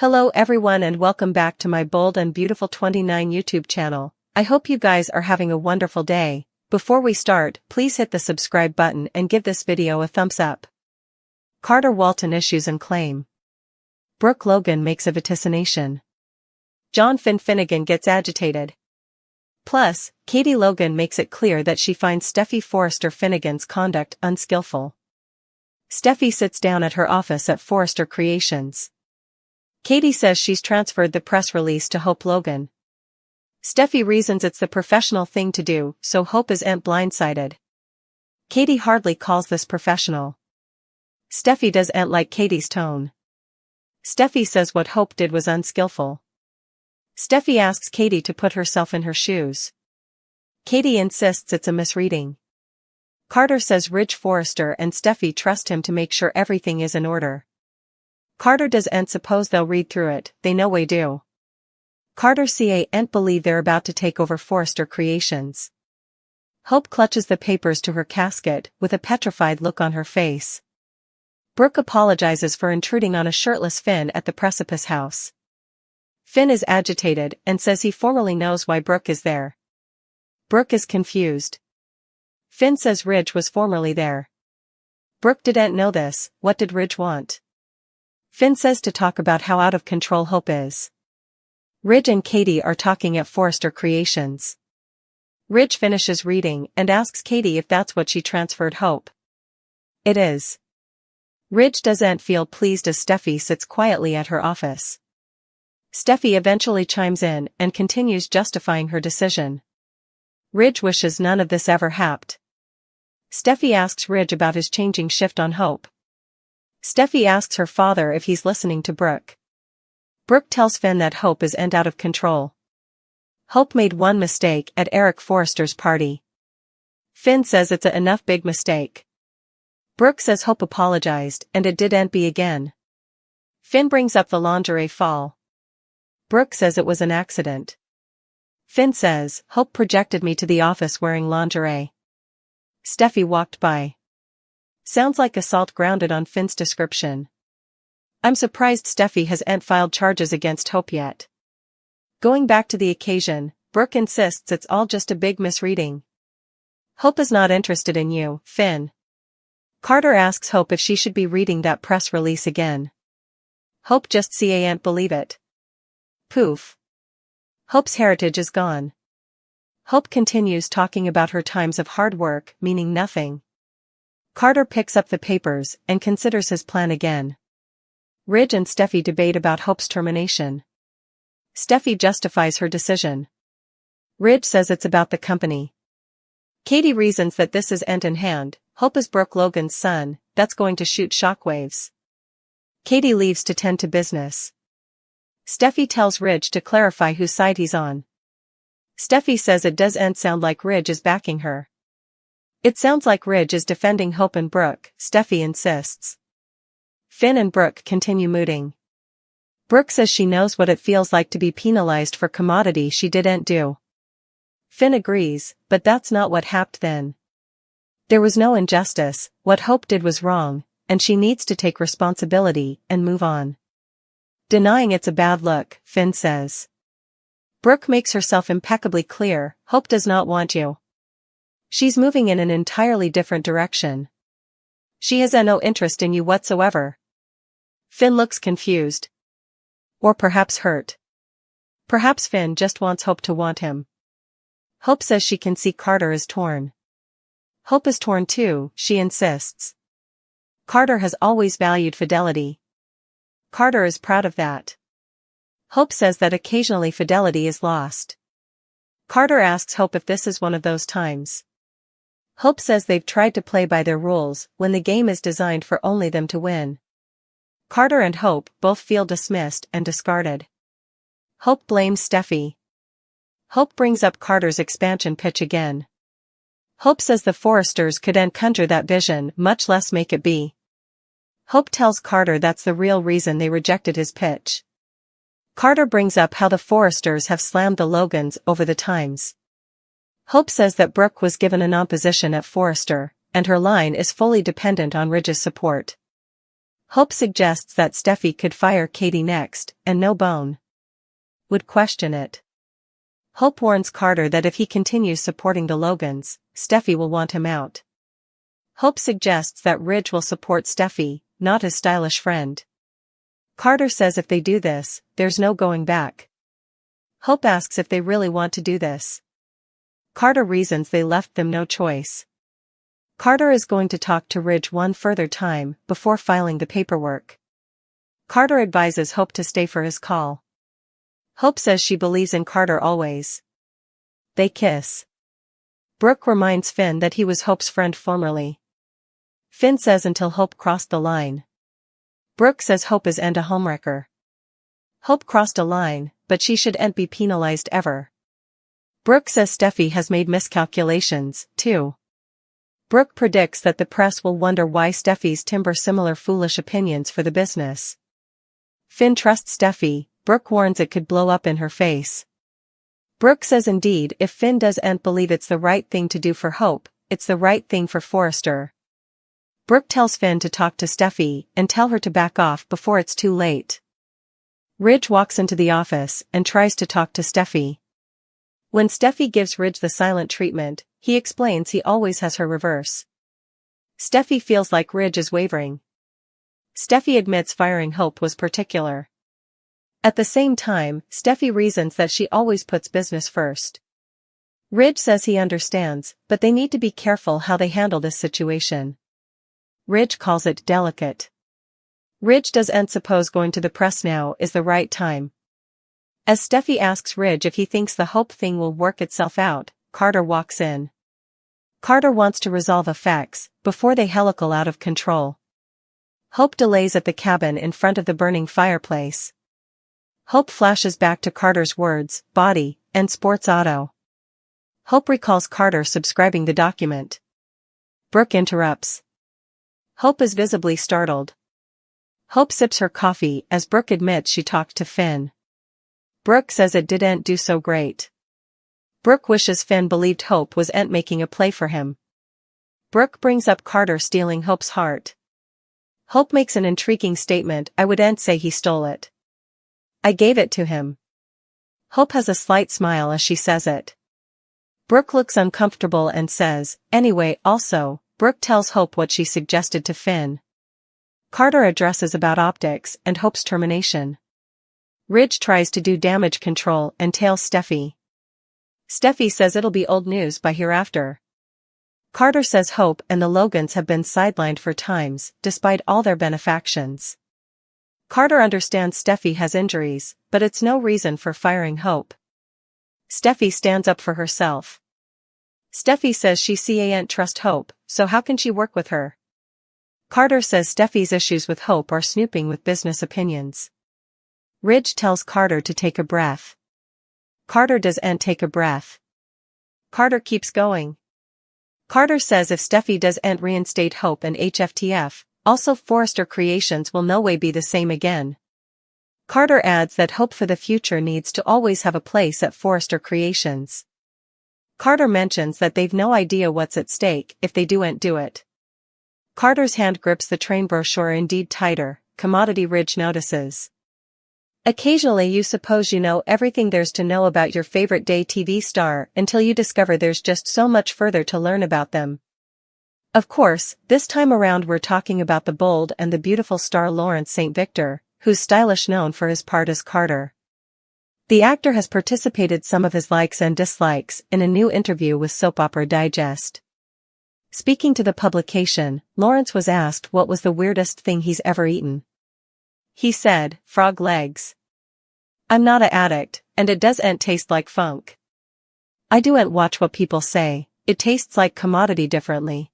Hello everyone and welcome back to my Bold and Beautiful 29 YouTube channel. I hope you guys are having a wonderful day. Before we start, please hit the subscribe button and give this video a thumbs up. Carter Walton issues and claim. Brooke Logan makes a vaticination. John Finnegan gets agitated. Plus, Katie Logan makes it clear that she finds Steffi Forrester Finnegan's conduct unskillful. Steffi sits down at her office at Forrester Creations. Katie says she's transferred the press release to Hope Logan. Steffi reasons it's the professional thing to do, so Hope isn't blindsided. Katie hardly calls this professional. Steffi doesn't like Katie's tone. Steffi says what Hope did was unskillful. Steffi asks Katie to put herself in her shoes. Katie insists it's a misreading. Carter says Ridge Forrester and Steffi trust him to make sure everything is in order. Carter doesn't suppose they'll read through it, they know we do. Carter can't believe they're about to take over Forrester Creations. Hope clutches the papers to her casket with a petrified look on her face. Brooke apologizes for intruding on a shirtless Finn at the Precipice House. Finn is agitated and says he formally knows why Brooke is there. Brooke is confused. Finn says Ridge was formerly there. Brooke didn't know this. What did Ridge want? Finn says to talk about how out of control Hope is. Ridge and Katie are talking at Forrester Creations. Ridge finishes reading and asks Katie if that's what she transferred Hope. It is. Ridge doesn't feel pleased as Steffi sits quietly at her office. Steffi eventually chimes in and continues justifying her decision. Ridge wishes none of this ever happened. Steffi asks Ridge about his changing shift on Hope. Steffi asks her father if he's listening to Brooke. Brooke tells Finn that Hope isn't out of control. Hope made one mistake at Eric Forrester's party. Finn says it's enough big mistake. Brooke says Hope apologized and it didn't be again. Finn brings up the lingerie fall. Brooke says it was an accident. Finn says, Hope projected me to the office wearing lingerie. Steffi walked by. Sounds like assault grounded on Finn's description. I'm surprised Steffi hasn't filed charges against Hope yet. Going back to the occasion, Brooke insists it's all just a big misreading. Hope is not interested in you, Finn. Carter asks Hope if she should be reading that press release again. Hope just can't believe it. Poof. Hope's heritage is gone. Hope continues talking about her times of hard work, meaning nothing. Carter picks up the papers and considers his plan again. Ridge and Steffi debate about Hope's termination. Steffi justifies her decision. Ridge says it's about the company. Katie reasons that this is end in hand. Hope is Brooke Logan's son, that's going to shoot shockwaves. Katie leaves to tend to business. Steffi tells Ridge to clarify whose side he's on. Steffi says it doesn't sound like Ridge is backing her. It sounds like Ridge is defending Hope and Brooke, Steffi insists. Finn and Brooke continue mooting. Brooke says she knows what it feels like to be penalized for commodity she didn't do. Finn agrees, but that's not what happened then. There was no injustice, what Hope did was wrong, and she needs to take responsibility and move on. Denying it's a bad look, Finn says. Brooke makes herself impeccably clear, Hope does not want you. She's moving in an entirely different direction. She has no interest in you whatsoever. Finn looks confused. Or perhaps hurt. Perhaps Finn just wants Hope to want him. Hope says she can see Carter is torn. Hope is torn too, she insists. Carter has always valued fidelity. Carter is proud of that. Hope says that occasionally fidelity is lost. Carter asks Hope if this is one of those times. Hope says they've tried to play by their rules when the game is designed for only them to win. Carter and Hope both feel dismissed and discarded. Hope blames Steffi. Hope brings up Carter's expansion pitch again. Hope says the Forresters couldn't conjure that vision, much less make it be. Hope tells Carter that's the real reason they rejected his pitch. Carter brings up how the Forresters have slammed the Logans over the times. Hope says that Brooke was given a non-position at Forrester, and her line is fully dependent on Ridge's support. Hope suggests that Steffi could fire Katie next, and no bone would question it. Hope warns Carter that if he continues supporting the Logans, Steffi will want him out. Hope suggests that Ridge will support Steffi, not his stylish friend. Carter says if they do this, there's no going back. Hope asks if they really want to do this. Carter reasons they left them no choice. Carter is going to talk to Ridge one further time before filing the paperwork. Carter advises Hope to stay for his call. Hope says she believes in Carter always. They kiss. Brooke reminds Finn that he was Hope's friend formerly. Finn says until Hope crossed the line. Brooke says Hope is a homewrecker. Hope crossed a line, but she shouldn't be penalized ever. Brooke says Steffi has made miscalculations, too. Brooke predicts that the press will wonder why Steffi's timber similar foolish opinions for the business. Finn trusts Steffi. Brooke warns it could blow up in her face. Brooke says indeed if Finn doesn't believe it's the right thing to do for Hope, it's the right thing for Forrester. Brooke tells Finn to talk to Steffi and tell her to back off before it's too late. Ridge walks into the office and tries to talk to Steffi. When Steffi gives Ridge the silent treatment, he explains he always has her reverse. Steffi feels like Ridge is wavering. Steffi admits firing Hope was particular. At the same time, Steffi reasons that she always puts business first. Ridge says he understands, but they need to be careful how they handle this situation. Ridge calls it delicate. Ridge doesn't suppose going to the press now is the right time. As Steffi asks Ridge if he thinks the Hope thing will work itself out, Carter walks in. Carter wants to resolve effects before they helical out of control. Hope delays at the cabin in front of the burning fireplace. Hope flashes back to Carter's words, body, and sports auto. Hope recalls Carter subscribing the document. Brooke interrupts. Hope is visibly startled. Hope sips her coffee as Brooke admits she talked to Finn. Brooke says it didn't do so great. Brooke wishes Finn believed Hope wasn't making a play for him. Brooke brings up Carter stealing Hope's heart. Hope makes an intriguing statement. I wouldn't say he stole it. I gave it to him. Hope has a slight smile as she says it. Brooke looks uncomfortable and says, anyway, also, Brooke tells Hope what she suggested to Finn. Carter addresses about optics and Hope's termination. Ridge tries to do damage control and tails Steffi. Steffi says it'll be old news by hereafter. Carter says Hope and the Logans have been sidelined for times, despite all their benefactions. Carter understands Steffi has injuries, but it's no reason for firing Hope. Steffi stands up for herself. Steffi says she can't trust Hope, so how can she work with her? Carter says Steffi's issues with Hope are snooping with business opinions. Ridge tells Carter to take a breath. Carter doesn't take a breath. Carter keeps going. Carter says if Steffi doesn't reinstate Hope and HFTF, also Forrester Creations will no way be the same again. Carter adds that Hope for the future needs to always have a place at Forrester Creations. Carter mentions that they've no idea what's at stake if they do it. Carter's hand grips the train brochure indeed tighter, Commodity Ridge notices. Occasionally you suppose you know everything there's to know about your favorite day TV star until you discover there's just so much further to learn about them. Of course, this time around we're talking about the bold and the beautiful star Lawrence St. Victor, who's stylish known for his part as Carter. The actor has participated some of his likes and dislikes in a new interview with Soap Opera Digest. Speaking to the publication, Lawrence was asked what was the weirdest thing he's ever eaten. He said, frog legs. I'm not a addict, and it doesn't taste like funk. I don't watch what people say, it tastes like commodity differently.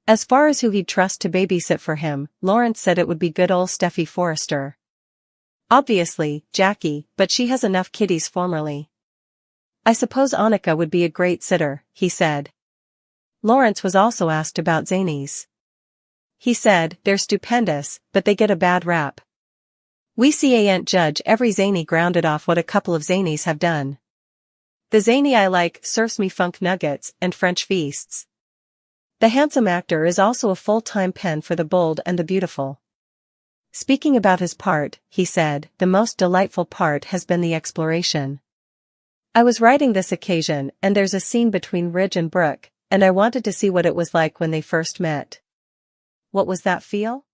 As far as who he'd trust to babysit for him, Lawrence said it would be good old Steffi Forrester. Obviously, Jackie, but she has enough kiddies formerly. I suppose Annika would be a great sitter, he said. Lawrence was also asked about Zanies. He said, they're stupendous, but they get a bad rap. We can't judge every Zany grounded off what a couple of Zanies have done. The Zany I like serves me funk nuggets and French feasts. The handsome actor is also a full-time pen for the Bold and the Beautiful. Speaking about his part, he said, "The most delightful part has been the exploration. I was writing this occasion and there's a scene between Ridge and Brooke, and I wanted to see what it was like when they first met." What was that feel?